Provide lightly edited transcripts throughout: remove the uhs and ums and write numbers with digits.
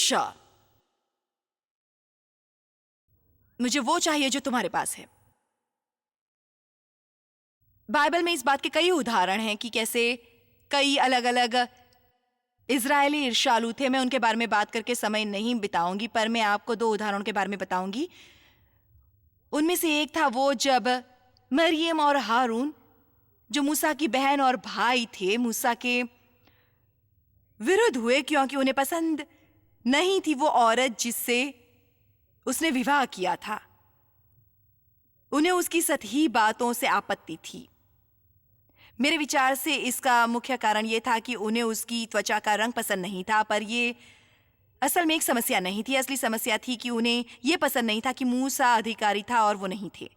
ईर्ष्या। मुझे वो चाहिए जो तुम्हारे पास है। बाइबल में इस बात के कई उदाहरण हैं कि कैसे कई अलग अलग इजरायली ईर्ष्यालु थे। मैं उनके बारे में बात करके समय नहीं बिताऊंगी, पर मैं आपको 2 उदाहरणों के बारे में बताऊंगी। उनमें से एक था वो जब मरियम और हारून, जो मूसा की बहन और भाई थे, मूसा के विरुद्ध हुए क्योंकि उन्हें पसंद नहीं थी वो औरत जिससे उसने विवाह किया था। उन्हें उसकी सतही बातों से आपत्ति थी। मेरे विचार से इसका मुख्य कारण यह था कि उन्हें उसकी त्वचा का रंग पसंद नहीं था, पर यह असल में एक समस्या नहीं थी। असली समस्या थी कि उन्हें यह पसंद नहीं था कि मूसा अधिकारी था और वो नहीं थे।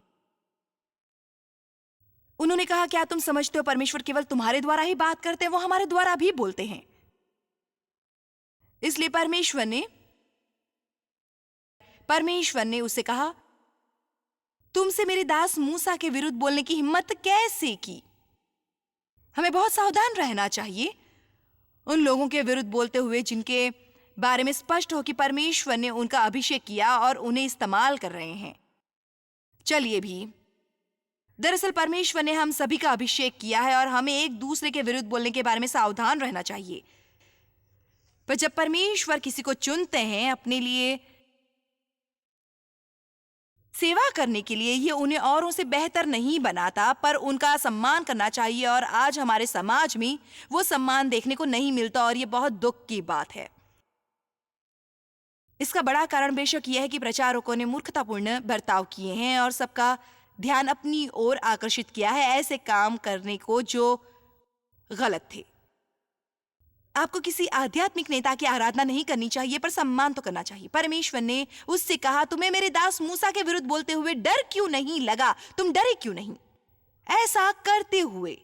उन्होंने कहा, क्या तुम समझते हो परमेश्वर केवल तुम्हारे द्वारा ही बात करते हैं? वो हमारे द्वारा भी बोलते हैं। इसलिए परमेश्वर ने उससे कहा, तुमसे मेरे दास मूसा के विरुद्ध बोलने की हिम्मत कैसे की? हमें बहुत सावधान रहना चाहिए उन लोगों के विरुद्ध बोलते हुए जिनके बारे में स्पष्ट हो कि परमेश्वर ने उनका अभिषेक किया और उन्हें इस्तेमाल कर रहे हैं। चलिए भी, दरअसल परमेश्वर ने हम सभी का अभिषेक किया है और हमें एक दूसरे के विरुद्ध बोलने के बारे में सावधान रहना चाहिए। पर जब परमेश्वर किसी को चुनते हैं अपने लिए सेवा करने के लिए, ये उन्हें औरों से बेहतर नहीं बनाता, पर उनका सम्मान करना चाहिए। और आज हमारे समाज में वो सम्मान देखने को नहीं मिलता और ये बहुत दुख की बात है। इसका बड़ा कारण बेशक यह है कि प्रचारकों ने मूर्खतापूर्ण बर्ताव किए हैं और सबका ध्यान अपनी ओर आकर्षित किया है ऐसे काम करने को जो गलत थे। आपको किसी आध्यात्मिक नेता की आराधना नहीं करनी चाहिए, पर सम्मान तो करना चाहिए। परमेश्वर ने उससे कहा, तुम्हें मेरे दास मूसा के विरुद्ध बोलते हुए डर क्यों नहीं लगा? तुम डरे क्यों नहीं? ऐसा करते हुए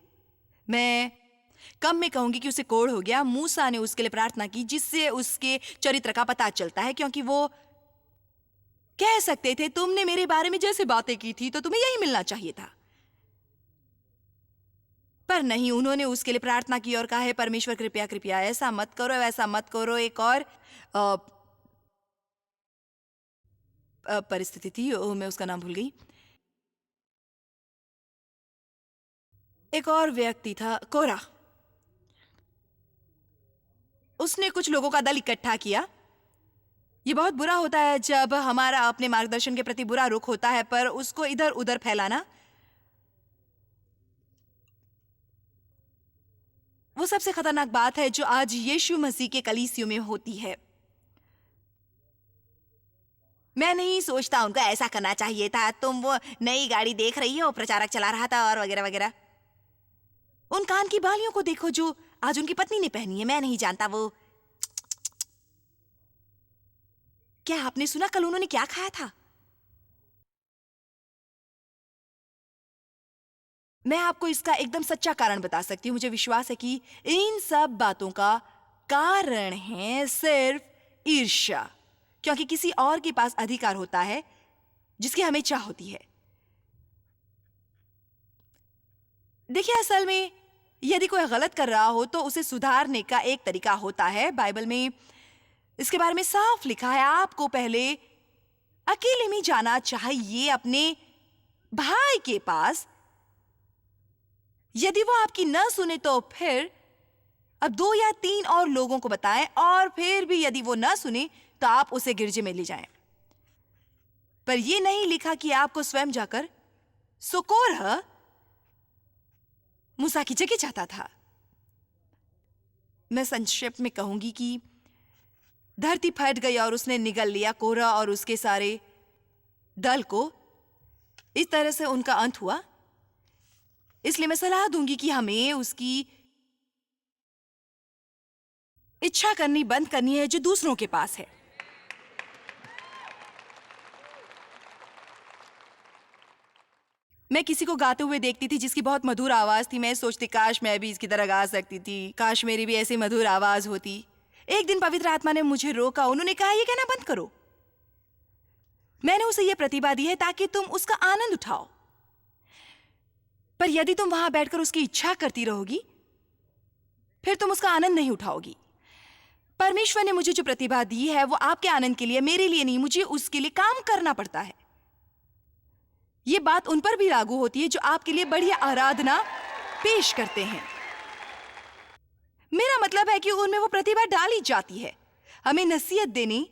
मैं कम में कहूंगी कि उसे कोढ़ हो गया। मूसा ने उसके लिए प्रार्थना की, जिससे उसके चरित्र का पता चलता है, क्योंकि वो कह सकते थे, तुमने मेरे बारे में जैसे बातें की थी तो तुम्हें यही मिलना चाहिए था। पर नहीं, उन्होंने उसके लिए प्रार्थना की और कहा है, परमेश्वर कृपया कृपया ऐसा मत करो, ऐसा मत करो। एक और परिस्थिति थी, मैं उसका नाम भूल गई। एक और व्यक्ति था, कोरा। उसने कुछ लोगों का दल इकट्ठा किया। ये बहुत बुरा होता है जब हमारा अपने मार्गदर्शन के प्रति बुरा रुख होता है, पर उसको इधर उधर फैलाना वो सबसे खतरनाक बात है जो आज यीशु मसीह के कलीसियों में होती है। मैं नहीं सोचता उनको ऐसा करना चाहिए था। तुम वो नई गाड़ी देख रही हो, प्रचारक चला रहा था और वगैरह वगैरह। उन कान की बालियों को देखो जो आज उनकी पत्नी ने पहनी है। मैं नहीं जानता वो, क्या आपने सुना कल उन्होंने क्या खाया था? मैं आपको इसका एकदम सच्चा कारण बता सकती हूँ। मुझे विश्वास है कि इन सब बातों का कारण है सिर्फ ईर्ष्या, क्योंकि किसी और के पास अधिकार होता है जिसकी हमें चाह होती है। देखिए, असल में यदि कोई गलत कर रहा हो तो उसे सुधारने का एक तरीका होता है। बाइबल में इसके बारे में साफ लिखा है, आपको पहले अकेले में जाना चाहिए अपने भाई के पास। यदि वो आपकी न सुने तो फिर अब 2 या 3 और लोगों को बताएं, और फिर भी यदि वो न सुने तो आप उसे गिरजे में ले जाएं। पर यह नहीं लिखा कि आपको स्वयं जाकर सुकोरह मूसा की जगह चाहता था। मैं संक्षेप में कहूंगी कि धरती फट गई और उसने निगल लिया कोरह और उसके सारे दल को। इस तरह से उनका अंत हुआ। इसलिए मैं सलाह दूंगी कि हमें उसकी इच्छा करनी बंद करनी है जो दूसरों के पास है। मैं किसी को गाते हुए देखती थी जिसकी बहुत मधुर आवाज थी। मैं सोचती, काश मैं भी इसकी तरह गा सकती थी, काश मेरी भी ऐसी मधुर आवाज होती। एक दिन पवित्र आत्मा ने मुझे रोका। उन्होंने कहा, यह कहना बंद करो। मैंने उसे यह प्रतिभा दी है ताकि तुम उसका आनंद उठाओ, पर यदि तुम वहां बैठकर उसकी इच्छा करती रहोगी फिर तुम उसका आनंद नहीं उठाओगी। परमेश्वर ने मुझे जो प्रतिभा दी है वो आपके आनंद के लिए, मेरे लिए नहीं। मुझे उसके लिए काम करना पड़ता है। ये बात उन पर भी लागू होती है जो आपके लिए बढ़िया आराधना पेश करते हैं। मेरा मतलब है कि उनमें वो प्रतिभा डाली जाती है हमें नसीहत देने,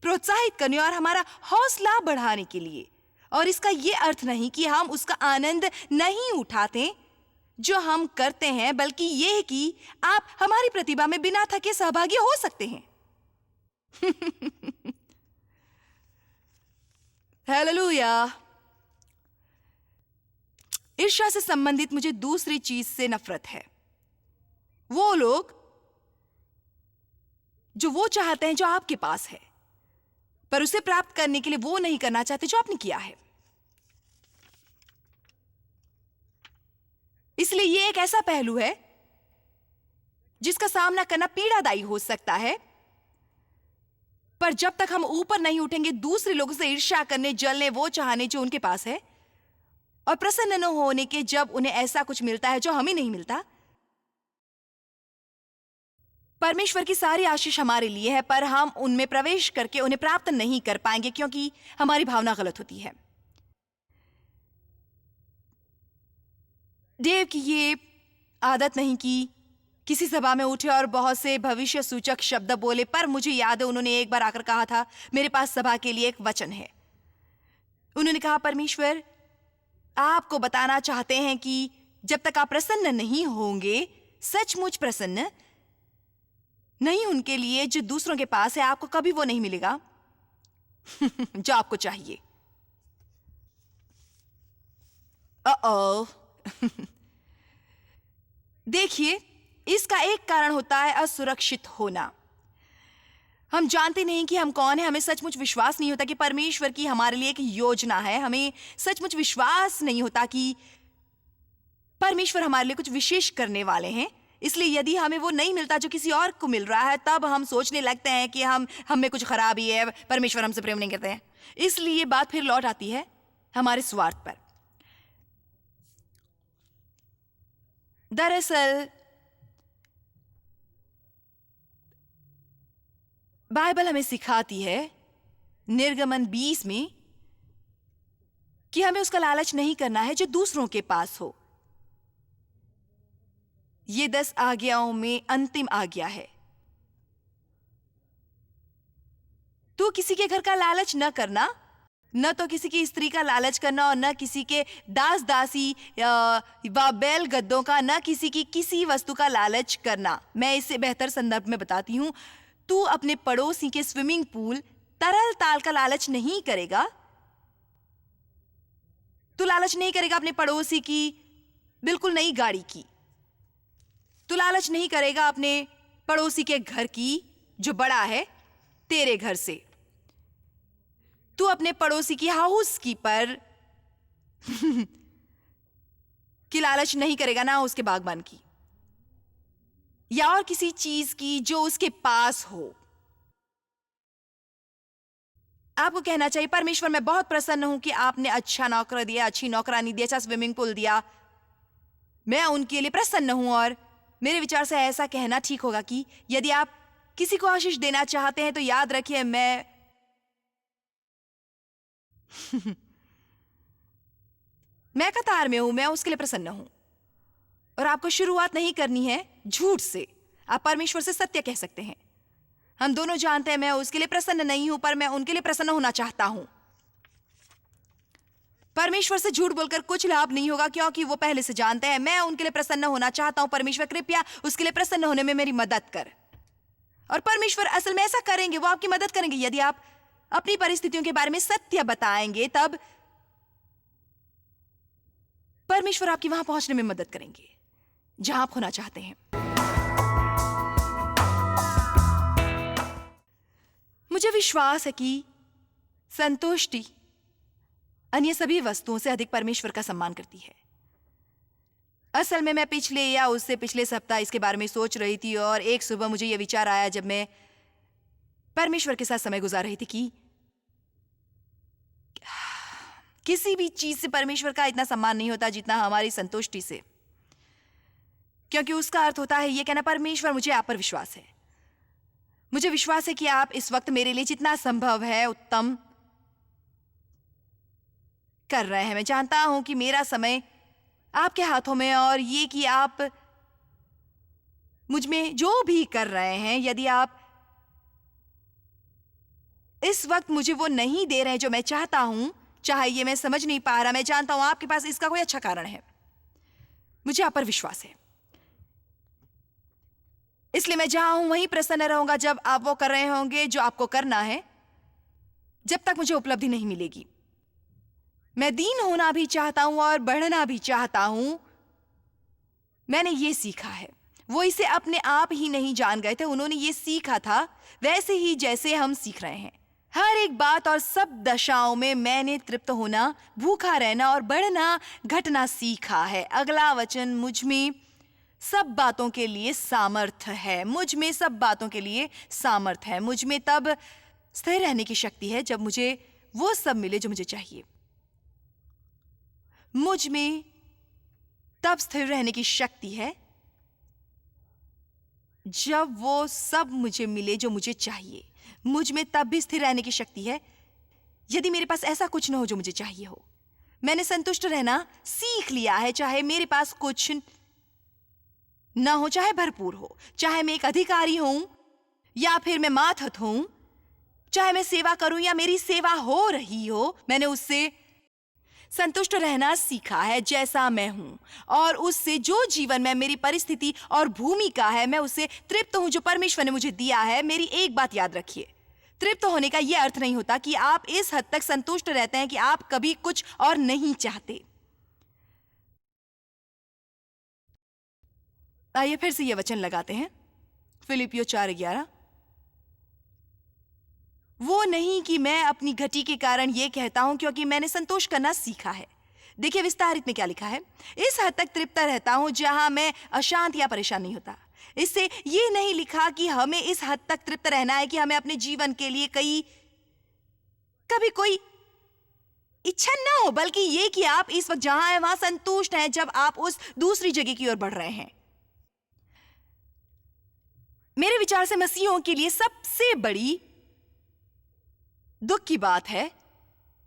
प्रोत्साहित करने और हमारा हौसला बढ़ाने के लिए। और इसका ये अर्थ नहीं कि हम उसका आनंद नहीं उठाते जो हम करते हैं, बल्कि ये है कि आप हमारी प्रतिभा में बिना थके सहभागी हो सकते हैं। हालेलुया। ईर्ष्या से संबंधित मुझे दूसरी चीज से नफरत है। वो लोग जो वो चाहते हैं जो आपके पास है, पर उसे प्राप्त करने के लिए वो नहीं करना चाहते जो आपने किया है। इसलिए ये एक ऐसा पहलू है जिसका सामना करना पीड़ादायी हो सकता है, पर जब तक हम ऊपर नहीं उठेंगे दूसरे लोगों से ईर्ष्या करने, जलने, वो चाहने जो उनके पास है, और प्रसन्न न होने के जब उन्हें ऐसा कुछ मिलता है जो हमें नहीं मिलता। परमेश्वर की सारी आशीष हमारे लिए है, पर हम उनमें प्रवेश करके उन्हें प्राप्त नहीं कर पाएंगे क्योंकि हमारी भावना गलत होती है। देव की ये आदत नहीं कि किसी सभा में उठे और बहुत से भविष्य सूचक शब्द बोले, पर मुझे याद है उन्होंने एक बार आकर कहा था, मेरे पास सभा के लिए एक वचन है। उन्होंने कहा, परमेश्वर आपको बताना चाहते हैं कि जब तक आप प्रसन्न नहीं होंगे, सचमुच प्रसन्न नहीं उनके लिए जो दूसरों के पास है, आपको कभी वो नहीं मिलेगा जो आपको चाहिए। देखिए, इसका एक कारण होता है असुरक्षित होना। हम जानते नहीं कि हम कौन है। हमें सचमुच विश्वास नहीं होता कि परमेश्वर की हमारे लिए एक योजना है। हमें सचमुच विश्वास नहीं होता कि परमेश्वर हमारे लिए कुछ विशेष करने वाले हैं। इसलिए यदि हमें वो नहीं मिलता जो किसी और को मिल रहा है, तब हम सोचने लगते हैं कि हम में कुछ खराबी है, परमेश्वर हमसे प्रेम नहीं करते हैं। इसलिए बात फिर लौट आती है हमारे स्वार्थ पर। दरअसल बाइबल हमें सिखाती है निर्गमन 20 में कि हमें उसका लालच नहीं करना है जो दूसरों के पास हो। ये 10 आज्ञाओं में अंतिम आज्ञा है। तू किसी के घर का लालच न करना, न तो किसी की स्त्री का लालच करना, और न किसी के दास दासी व बैल गद्दों का, न किसी की किसी वस्तु का लालच करना। मैं इसे बेहतर संदर्भ में बताती हूं। तू अपने पड़ोसी के स्विमिंग पूल, तरल ताल का लालच नहीं करेगा। तू लालच नहीं करेगा अपने पड़ोसी की बिल्कुल नई गाड़ी की। तू लालच नहीं करेगा अपने पड़ोसी के घर की जो बड़ा है तेरे घर से। तू अपने पड़ोसी की हाउस कीपर की लालच नहीं करेगा, ना उसके बागबान की या और किसी चीज की जो उसके पास हो। आपको कहना चाहिए, परमेश्वर मैं बहुत प्रसन्न हूं कि आपने अच्छा नौकर दिया, अच्छी नौकरानी दी, अच्छा स्विमिंग पूल दिया। मैं उनके लिए प्रसन्न हूं। और मेरे विचार से ऐसा कहना ठीक होगा कि यदि आप किसी को आशीष देना चाहते हैं तो याद रखिए, मैं कतार में हूं, मैं उसके लिए प्रसन्न हूं। और आपको शुरुआत नहीं करनी है झूठ से। आप परमेश्वर से सत्य कह सकते हैं। हम दोनों जानते हैं मैं उसके लिए प्रसन्न नहीं हूं, पर मैं उनके लिए प्रसन्न होना चाहता हूं। परमेश्वर से झूठ बोलकर कुछ लाभ नहीं होगा, क्योंकि वो पहले से जानते हैं मैं उनके लिए प्रसन्न होना चाहता हूं। परमेश्वर कृपया उसके लिए प्रसन्न होने में मेरी मदद कर। और परमेश्वर असल में ऐसा करेंगे, वो आपकी मदद करेंगे। यदि आप अपनी परिस्थितियों के बारे में सत्य बताएंगे, तब परमेश्वर आपकी वहां पहुंचने में मदद करेंगे जहां आप होना चाहते हैं। मुझे विश्वास है कि संतुष्टि अन्य सभी वस्तुओं से अधिक परमेश्वर का सम्मान करती है। असल में मैं पिछले या उससे पिछले सप्ताह इसके बारे में सोच रही थी, और एक सुबह मुझे यह विचार आया जब मैं परमेश्वर के साथ समय गुजार रही थी कि किसी भी चीज से परमेश्वर का इतना सम्मान नहीं होता जितना हमारी संतुष्टि से। क्योंकि उसका अर्थ होता है यह कहना, परमेश्वर मुझे आप पर विश्वास है। मुझे विश्वास है कि आप इस वक्त मेरे लिए जितना संभव है उत्तम कर रहे हैं। मैं जानता हूं कि मेरा समय आपके हाथों में, और ये कि आप मुझ में जो भी कर रहे हैं, यदि आप इस वक्त मुझे वो नहीं दे रहे हैं जो मैं चाहता हूं, चाहे ये मैं समझ नहीं पा रहा, मैं जानता हूं आपके पास इसका कोई अच्छा कारण है। मुझे आप पर विश्वास है, इसलिए मैं जहां हूं वहीं प्रसन्न रहूंगा जब आप वो कर रहे होंगे जो आपको करना है, जब तक मुझे उपलब्धि नहीं मिलेगी। मैं दीन होना भी चाहता हूं और बढ़ना भी चाहता हूं। मैंने ये सीखा है, वो इसे अपने आप ही नहीं जान गए थे, उन्होंने ये सीखा था वैसे ही जैसे हम सीख रहे हैं। हर एक बात और सब दशाओं में मैंने तृप्त होना, भूखा रहना और बढ़ना, घटना सीखा है। अगला वचन, मुझ में सब बातों के लिए सामर्थ है। मुझ में सब बातों के लिए सामर्थ है। मुझ में तब स्थिर रहने की शक्ति है जब मुझे वो सब मिले जो मुझे चाहिए। मुझ में तब स्थिर रहने की शक्ति है जब वो सब मुझे मिले जो मुझे चाहिए। मुझ में तब भी स्थिर रहने की शक्ति है यदि मेरे पास ऐसा कुछ न हो जो मुझे चाहिए हो। मैंने संतुष्ट रहना सीख लिया है, चाहे मेरे पास कुछ न हो, चाहे भरपूर हो, चाहे मैं एक अधिकारी हूं या फिर मैं मातहत हूं, चाहे मैं सेवा करूं या मेरी सेवा हो रही हो। मैंने उससे संतुष्ट रहना सीखा है जैसा मैं हूं, और उससे जो जीवन में मेरी परिस्थिति और भूमिका है, मैं उससे तृप्त हूं जो परमेश्वर ने मुझे दिया है। मेरी एक बात याद रखिए, तृप्त होने का यह अर्थ नहीं होता कि आप इस हद तक संतुष्ट रहते हैं कि आप कभी कुछ और नहीं चाहते। आइए फिर से यह वचन लगाते हैं, फिलिपियो 4:11। वो नहीं कि मैं अपनी घटी के कारण ये कहता हूं, क्योंकि मैंने संतोष करना सीखा है। देखिए विस्तारित में क्या लिखा है, इस हद तक तृप्त रहता हूं जहां मैं अशांत या परेशान नहीं होता। इससे ये नहीं लिखा कि हमें इस हद तक तृप्त रहना है कि हमें अपने जीवन के लिए कभी कोई इच्छा ना हो, बल्कि ये कि आप इस वक्त जहां हैं वहां संतुष्ट हैं जब आप उस दूसरी जगह की ओर बढ़ रहे हैं। मेरे विचार से मसीहियों के लिए सबसे बड़ी दुख की बात है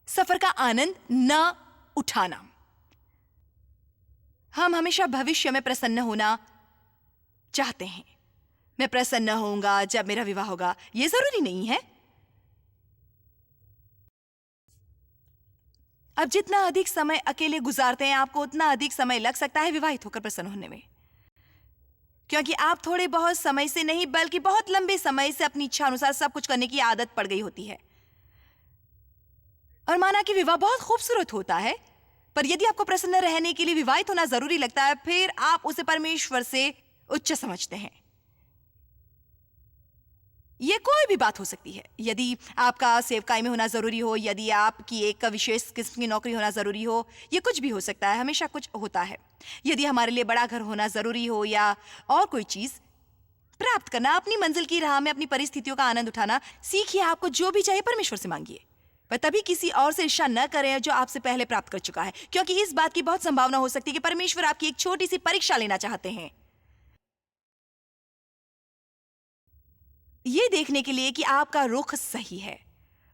सफर का आनंद न उठाना। हम हमेशा भविष्य में प्रसन्न होना चाहते हैं। मैं प्रसन्न होऊंगा जब मेरा विवाह होगा, यह जरूरी नहीं है। अब जितना अधिक समय अकेले गुजारते हैं, आपको उतना अधिक समय लग सकता है विवाहित होकर प्रसन्न होने में, क्योंकि आप थोड़े बहुत समय से नहीं बल्कि बहुत लंबे समय से अपनी इच्छा अनुसार सब कुछ करने की आदत पड़ गई होती है। और माना कि विवाह बहुत खूबसूरत होता है, पर यदि आपको प्रसन्न रहने के लिए विवाहित होना जरूरी लगता है, फिर आप उसे परमेश्वर से उच्च समझते हैं। यह कोई भी बात हो सकती है। यदि आपका सेवकाई में होना जरूरी हो, यदि आपकी एक विशेष किस्म की नौकरी होना जरूरी हो, यह कुछ भी हो सकता है, हमेशा कुछ होता है। यदि हमारे लिए बड़ा घर होना जरूरी हो या और कोई चीज प्राप्त करना, अपनी मंजिल की राह में अपनी परिस्थितियों का आनंद उठाना सीखिए। आपको जो भी चाहिए परमेश्वर से मांगिए, पर तभी किसी और से ईर्ष्या न करें जो आपसे पहले प्राप्त कर चुका है, क्योंकि इस बात की बहुत संभावना हो सकती है कि परमेश्वर आपकी एक छोटी सी परीक्षा लेना चाहते हैं, ये देखने के लिए कि आपका रुख सही है।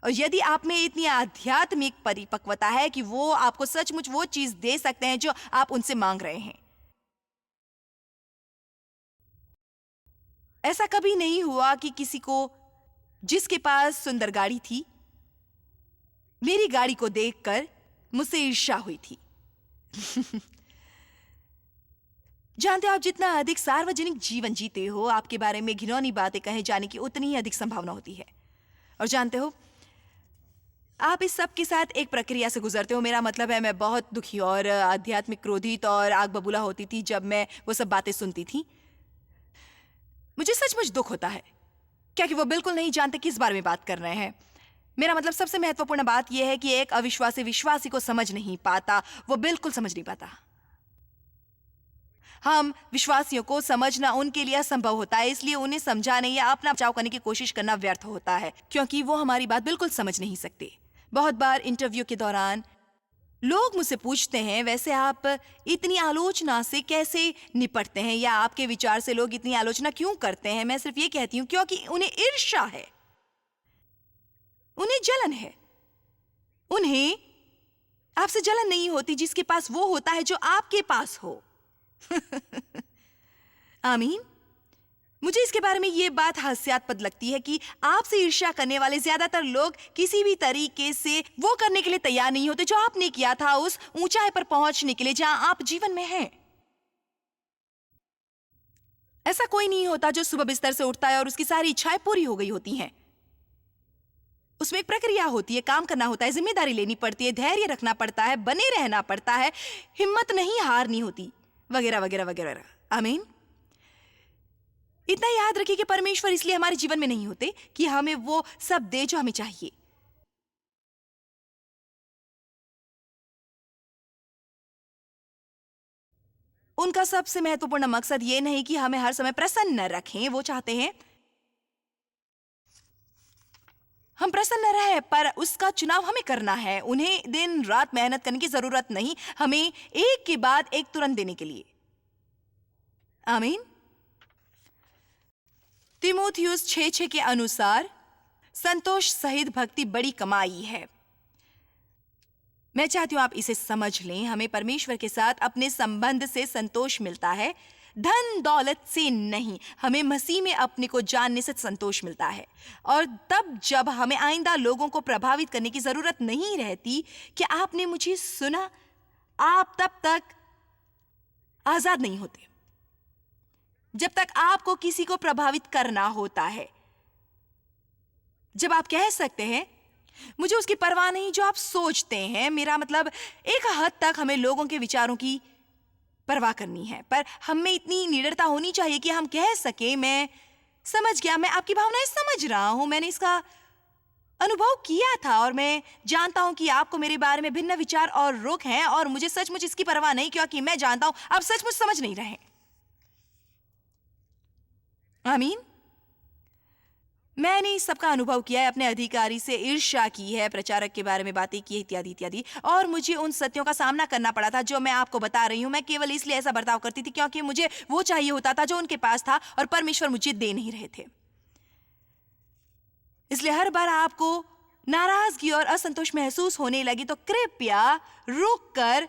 और यदि आप में इतनी आध्यात्मिक परिपक्वता है कि वो आपको सचमुच वो चीज दे सकते हैं जो आप उनसे मांग रहे हैं। ऐसा कभी नहीं हुआ कि किसी को जिसके पास सुंदर गाड़ी थी, मेरी गाड़ी को देखकर मुझसे ईर्ष्या हुई थी। जानते हो, आप जितना अधिक सार्वजनिक जीवन जीते हो, आपके बारे में घिनौनी बातें कहे जाने की उतनी ही अधिक संभावना होती है। और जानते हो, आप इस सब के साथ एक प्रक्रिया से गुजरते हो। मेरा मतलब है, मैं बहुत दुखी और आध्यात्मिक क्रोधित और आग बबूला होती थी जब मैं वो सब बातें सुनती थी। मुझे सचमुच दुख होता है, क्योंकि वो बिल्कुल नहीं जानते किस बारे में बात कर रहे हैं। मेरा मतलब, सबसे महत्वपूर्ण बात यह है कि एक अविश्वासी विश्वासी को समझ नहीं पाता, वो बिल्कुल समझ नहीं पाता। हम विश्वासियों को समझना उनके लिए असंभव होता है, इसलिए उन्हें समझाने या अपना बचाव करने की कोशिश करना व्यर्थ होता है, क्योंकि वो हमारी बात बिल्कुल समझ नहीं सकते। बहुत बार इंटरव्यू के दौरान लोग मुझसे पूछते हैं, वैसे आप इतनी आलोचना से कैसे निपटते हैं, या आपके विचार से लोग इतनी आलोचना क्यों करते हैं? मैं सिर्फ ये कहती हूँ क्योंकि उन्हें ईर्ष्या है, उन्हें जलन है। उन्हें आपसे जलन नहीं होती जिसके पास वो होता है जो आपके पास हो। आमीन। मुझे इसके बारे में ये बात हास्यास्पद लगती है कि आपसे ईर्ष्या करने वाले ज्यादातर लोग किसी भी तरीके से वो करने के लिए तैयार नहीं होते जो आपने किया था उस ऊंचाई पर पहुंचने के लिए जहां आप जीवन में हैं। ऐसा कोई नहीं होता जो सुबह बिस्तर से उठता है और उसकी सारी इच्छाएं पूरी हो गई होती हैं। उसमें एक प्रक्रिया होती है, काम करना होता है, जिम्मेदारी लेनी पड़ती है, धैर्य रखना पड़ता है, बने रहना पड़ता है, हिम्मत नहीं हारनी होती, वगैरह वगैरह वगैरह। आमीन। इतना याद रखिए कि परमेश्वर इसलिए हमारे जीवन में नहीं होते कि हमें वो सब दे जो हमें चाहिए। उनका सबसे महत्वपूर्ण मकसद ये नहीं कि हमें हर समय प्रसन्न रखें, वो चाहते हैं हम प्रसन्न रहे, पर उसका चुनाव हमें करना है। उन्हें दिन रात मेहनत करने की जरूरत नहीं, हमें एक के बाद एक तुरंत देने के लिए। आमीन। तीमुथियुस 6:6 के अनुसार संतोष सहित भक्ति बड़ी कमाई है। मैं चाहती हूं आप इसे समझ लें। हमें परमेश्वर के साथ अपने संबंध से संतोष मिलता है, धन दौलत से नहीं। हमें मसीह में अपने को जानने से संतोष मिलता है। और तब जब हमें आइंदा लोगों को प्रभावित करने की जरूरत नहीं रहती कि आपने मुझे सुना, आप तब तक आजाद नहीं होते जब तक आपको किसी को प्रभावित करना होता है। जब आप कह सकते हैं मुझे उसकी परवाह नहीं जो आप सोचते हैं, मेरा मतलब एक हद तक हमें लोगों के विचारों की परवाह करनी है, पर हमें इतनी निडरता होनी चाहिए कि हम कह सके मैं समझ गया, मैं आपकी भावनाएं समझ रहा हूं, मैंने इसका अनुभव किया था और मैं जानता हूं कि आपको मेरे बारे में भिन्न विचार और रुख हैं और मुझे सचमुच इसकी परवाह नहीं, क्योंकि मैं जानता हूं आप सचमुच समझ नहीं रहे। आमीन। मैंने इस सबका अनुभव किया है, अपने अधिकारी से ईर्ष्या की है, प्रचारक के बारे में बातें की, इत्यादि इत्यादि, और मुझे उन सत्यों का सामना करना पड़ा था जो मैं आपको बता रही हूं। मैं केवल इसलिए ऐसा बर्ताव करती थी क्योंकि मुझे वो चाहिए होता था जो उनके पास था और परमेश्वर मुझे दे नहीं रहे थे। इसलिए हर बार आपको नाराजगी और असंतोष महसूस होने लगी तो कृपया रुक कर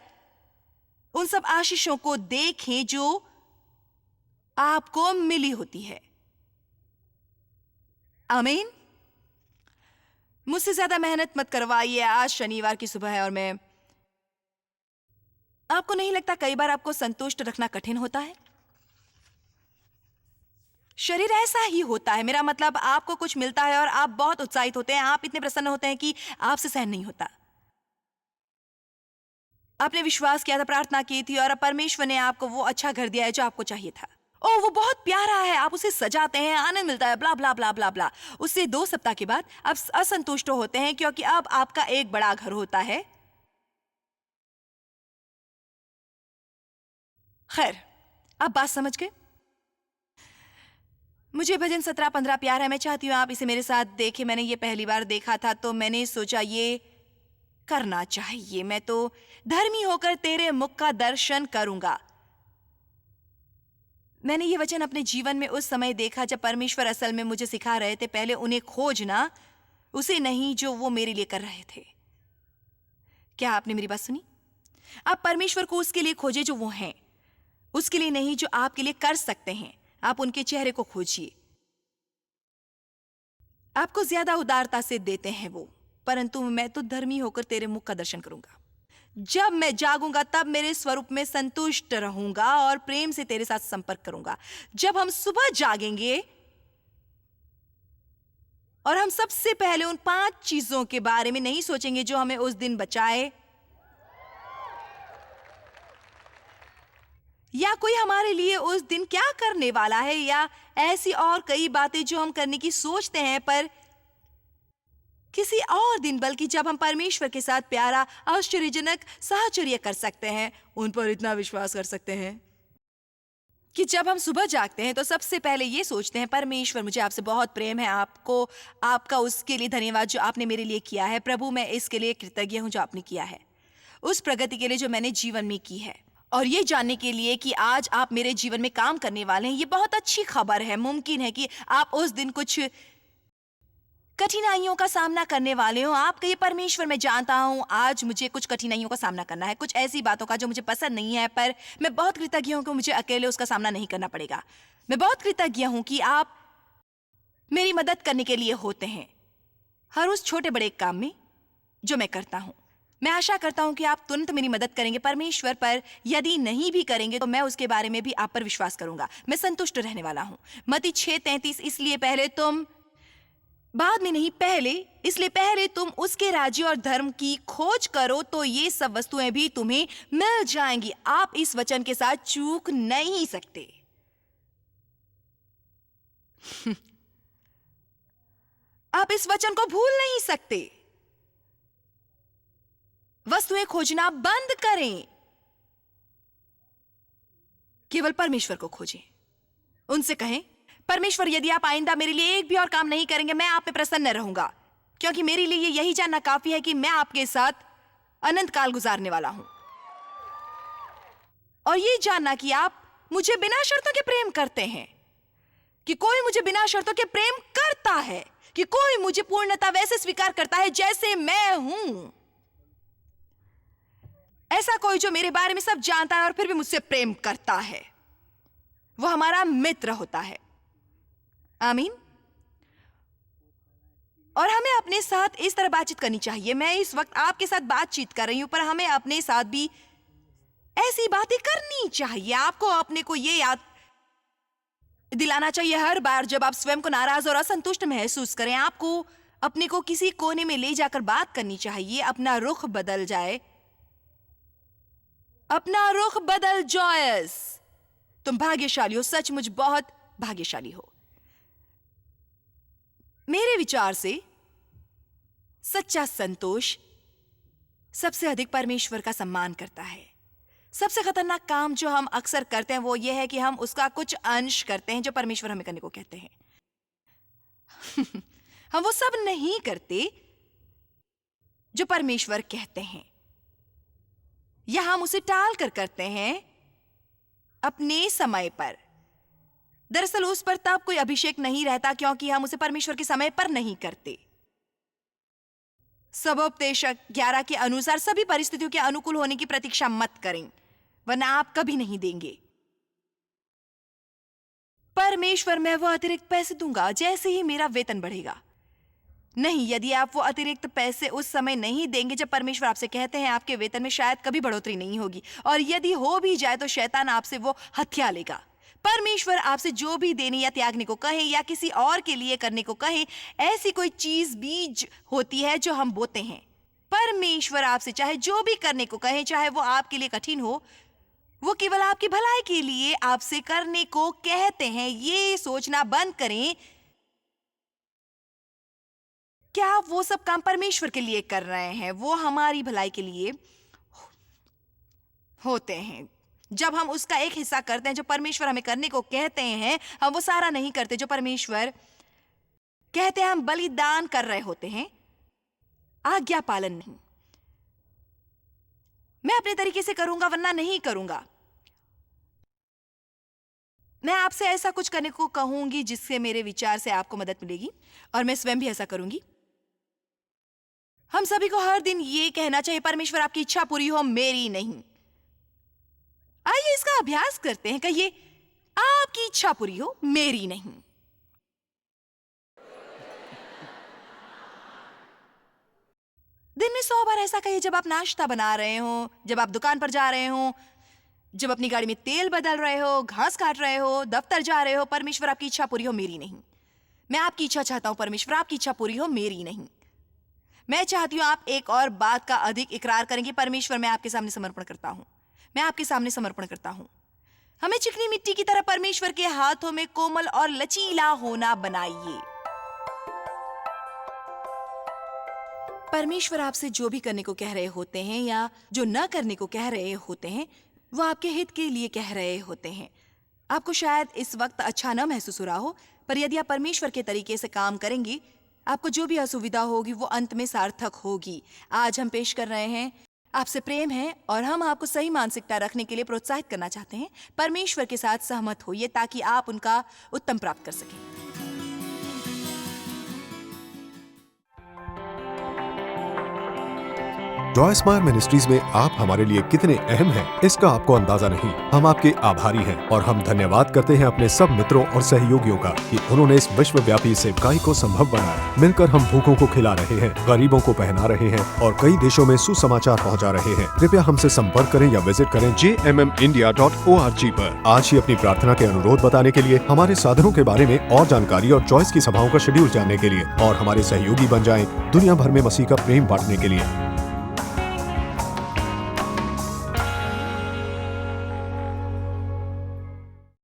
उन सब आशीषों को देखें जो आपको मिली होती है। आमीन। मुझसे ज्यादा मेहनत मत करवाइए। आज शनिवार की सुबह है और मैं आपको नहीं लगता कई बार आपको संतुष्ट रखना कठिन होता है? शरीर ऐसा ही होता है, मेरा मतलब आपको कुछ मिलता है और आप बहुत उत्साहित होते हैं, आप इतने प्रसन्न होते हैं कि आपसे सहन नहीं होता। आपने विश्वास किया था, प्रार्थना की थी और अब परमेश्वर ने आपको वो अच्छा घर दिया है जो आपको चाहिए था। ओह वो बहुत प्यारा है, आप उसे सजाते हैं, आनंद मिलता है, ब्ला ब्ला ब्ला ब्ला ब्ला। उससे 2 सप्ताह के बाद आप असंतुष्ट होते हैं क्योंकि अब आपका एक बड़ा घर होता है। खैर, आप बात समझ गए। मुझे भजन 17-15 प्यार है। मैं चाहती हूँ आप इसे मेरे साथ देखें। मैंने ये पहली बार देखा था तो मैंने सोचा ये करना चाहिए। मैं तो धर्मी होकर तेरे मुख का दर्शन करूंगा। मैंने ये वचन अपने जीवन में उस समय देखा जब परमेश्वर असल में मुझे सिखा रहे थे पहले उन्हें खोजना, उसे नहीं जो वो मेरे लिए कर रहे थे। क्या आपने मेरी बात सुनी? आप परमेश्वर को उसके लिए खोजे जो वो हैं, उसके लिए नहीं जो आपके लिए कर सकते हैं। आप उनके चेहरे को खोजिए। आपको ज्यादा उदारता से देते हैं वो, परंतु मैं तो धर्मी होकर तेरे मुख का दर्शन करूंगा। जब मैं जागूंगा तब मेरे स्वरूप में संतुष्ट रहूंगा और प्रेम से तेरे साथ संपर्क करूंगा। जब हम सुबह जागेंगे और हम सबसे पहले उन 5 चीजों के बारे में नहीं सोचेंगे जो हमें उस दिन बचाए, या कोई हमारे लिए उस दिन क्या करने वाला है, या ऐसी और कई बातें जो हम करने की सोचते हैं पर किसी और दिन, बल्कि जब हम परमेश्वर के साथ प्यारा आश्चर्यजनक साहचर्य कर सकते हैं, उन पर इतना विश्वास कर सकते हैं कि जब हम सुबह जागते हैं तो सबसे पहले ये सोचते हैं परमेश्वर मुझे आपसे बहुत प्रेम है, आपको आपका उसके लिए धन्यवाद जो आपने मेरे लिए किया है। प्रभु मैं इसके लिए कृतज्ञ हूं जो आपने किया है। उस प्रगति के लिए जो मैंने जीवन में की है, और ये जानने के लिए कि आज आप मेरे जीवन में काम करने वाले हैं। ये बहुत अच्छी खबर है। मुमकिन है कि आप उस दिन कुछ कठिनाइयों का सामना करने वाले हो। आप कहिए, परमेश्वर मैं जानता हूँ आज मुझे कुछ कठिनाइयों का सामना करना है, कुछ ऐसी बातों का जो मुझे पसंद नहीं है, पर मैं बहुत कृतज्ञ हूँ कि मुझे अकेले उसका सामना नहीं करना पड़ेगा। मैं बहुत कृतज्ञ हूँ कि आप मेरी मदद करने के लिए होते हैं हर उस छोटे बड़े काम में जो मैं करता हूँ। मैं आशा करता हूँ कि आप तुरंत मेरी मदद करेंगे परमेश्वर, पर यदि नहीं भी करेंगे तो मैं उसके बारे में भी आप पर विश्वास करूंगा। मैं संतुष्ट रहने वाला हूँ। मत्ती 6:33, इसलिए पहले तुम, बाद में नहीं, पहले, इसलिए पहले तुम उसके राज्य और धर्म की खोज करो तो ये सब वस्तुएं भी तुम्हें मिल जाएंगी। आप इस वचन के साथ चूक नहीं सकते। आप इस वचन को भूल नहीं सकते। वस्तुएं खोजना बंद करें, केवल परमेश्वर को खोजें। उनसे कहें, परमेश्वर यदि आप आइंदा मेरे लिए एक भी और काम नहीं करेंगे, मैं आप पे प्रसन्न रहूंगा, क्योंकि मेरे लिए यही जानना काफी है कि मैं आपके साथ अनंत काल गुजारने वाला हूं। और ये जानना कि आप मुझे बिना शर्तों के प्रेम करते हैं, कि कोई मुझे बिना शर्तों के प्रेम करता है, कि कोई मुझे पूर्णतः वैसे स्वीकार करता है जैसे मैं हूं। ऐसा कोई जो मेरे बारे में सब जानता है और फिर भी मुझसे प्रेम करता है, वो हमारा मित्र होता है। आमीन। और हमें अपने साथ इस तरह बातचीत करनी चाहिए। मैं इस वक्त आपके साथ बातचीत कर रही हूं, पर हमें अपने साथ भी ऐसी बातें करनी चाहिए। आपको अपने को ये याद दिलाना चाहिए हर बार जब आप स्वयं को नाराज और असंतुष्ट महसूस करें, आपको अपने को किसी कोने में ले जाकर बात करनी चाहिए। अपना रुख बदल जाए, अपना रुख बदल। जॉयस, तुम भाग्यशाली हो, सचमुच बहुत भाग्यशाली हो। मेरे विचार से सच्चा संतोष सबसे अधिक परमेश्वर का सम्मान करता है। सबसे खतरनाक काम जो हम अक्सर करते हैं वो ये है कि हम उसका कुछ अंश करते हैं जो परमेश्वर हमें करने को कहते हैं। हम वो सब नहीं करते जो परमेश्वर कहते हैं, या हम उसे टाल कर करते हैं अपने समय पर। दरअसल उस पर तब कोई अभिषेक नहीं रहता क्योंकि हम उसे परमेश्वर के समय पर नहीं करते। सबोपदेशक 11 के अनुसार सभी परिस्थितियों के अनुकूल होने की प्रतीक्षा मत करें, वरना आप कभी नहीं देंगे। परमेश्वर, मैं वो अतिरिक्त पैसे दूंगा जैसे ही मेरा वेतन बढ़ेगा। नहीं, यदि आप वो अतिरिक्त पैसे उस समय नहीं देंगे जब परमेश्वर आपसे कहते हैं, आपके वेतन में शायद कभी बढ़ोतरी नहीं होगी, और यदि हो भी जाए तो शैतान आपसे वो हथिया लेगा। परमेश्वर आपसे जो भी देने या त्यागने को कहे या किसी और के लिए करने को कहे, ऐसी कोई चीज बीज होती है जो हम बोते हैं। परमेश्वर आपसे चाहे जो भी करने को कहे, चाहे वो आपके लिए कठिन हो, वो केवल आपकी भलाई के लिए आपसे करने को कहते हैं। ये सोचना बंद करें क्या आप वो सब काम परमेश्वर के लिए कर रहे हैं, वो हमारी भलाई के लिए होते हैं। जब हम उसका एक हिस्सा करते हैं जो परमेश्वर हमें करने को कहते हैं, हम वो सारा नहीं करते जो परमेश्वर कहते हैं। हम बलिदान कर रहे होते हैं, आज्ञा पालन नहीं। मैं अपने तरीके से करूंगा वरना नहीं करूंगा। मैं आपसे ऐसा कुछ करने को कहूंगी जिससे मेरे विचार से आपको मदद मिलेगी, और मैं स्वयं भी ऐसा करूंगी। हम सभी को हर दिन ये कहना चाहिए, परमेश्वर आपकी इच्छा पूरी हो, मेरी नहीं। आइए इसका अभ्यास करते हैं। कहिए, आपकी इच्छा पूरी हो, मेरी नहीं। दिन में 100 बार ऐसा कहिए जब आप नाश्ता बना रहे हो, जब आप दुकान पर जा रहे हो, जब अपनी गाड़ी में तेल बदल रहे हो, घास काट रहे हो, दफ्तर जा रहे हो। परमेश्वर आपकी इच्छा पूरी हो, मेरी नहीं। मैं आपकी इच्छा चाहता हूं, परमेश्वर आपकी इच्छा पूरी हो, मेरी नहीं। मैं चाहती हूं आप एक और बात का अधिक इकरार करेंगे, परमेश्वर मैं आपके सामने समर्पण करता हूं, मैं आपके सामने समर्पण करता हूं। हमें चिकनी मिट्टी की तरह परमेश्वर के हाथों में कोमल और लचीला होना बनाइए। परमेश्वर आपसे जो भी करने को कह रहे होते हैं या जो न करने को कह रहे होते हैं, वो आपके हित के लिए कह रहे होते हैं। आपको शायद इस वक्त अच्छा न महसूस हो रहा हो, पर यदि आप परमेश्वर के तरीके से काम करेंगे, आपको जो भी असुविधा होगी वो अंत में सार्थक होगी। आज हम पेश कर रहे हैं आपसे प्रेम है और हम आपको सही मानसिकता रखने के लिए प्रोत्साहित करना चाहते हैं। परमेश्वर के साथ सहमत होइए ताकि आप उनका उत्तम प्राप्त कर सकें। जॉय स्माइल मिनिस्ट्रीज में आप हमारे लिए कितने अहम हैं, इसका आपको अंदाजा नहीं। हम आपके आभारी हैं और हम धन्यवाद करते हैं अपने सब मित्रों और सहयोगियों का कि उन्होंने इस विश्वव्यापी सेवकाई को संभव बनाया। मिलकर हम भूखों को खिला रहे हैं, गरीबों को पहना रहे हैं और कई देशों में सुसमाचार पहुंचा रहे हैं। कृपया हमसे संपर्क करें या विजिट करें jmmindia.org पर। आज ही अपनी प्रार्थना के अनुरोध बताने के लिए, हमारे साधनों के बारे में और जानकारी और चॉइस की सभाओं का शेड्यूल जानने के लिए और हमारे सहयोगी बन जाएं दुनिया भर में मसीह का प्रेम बांटने के लिए।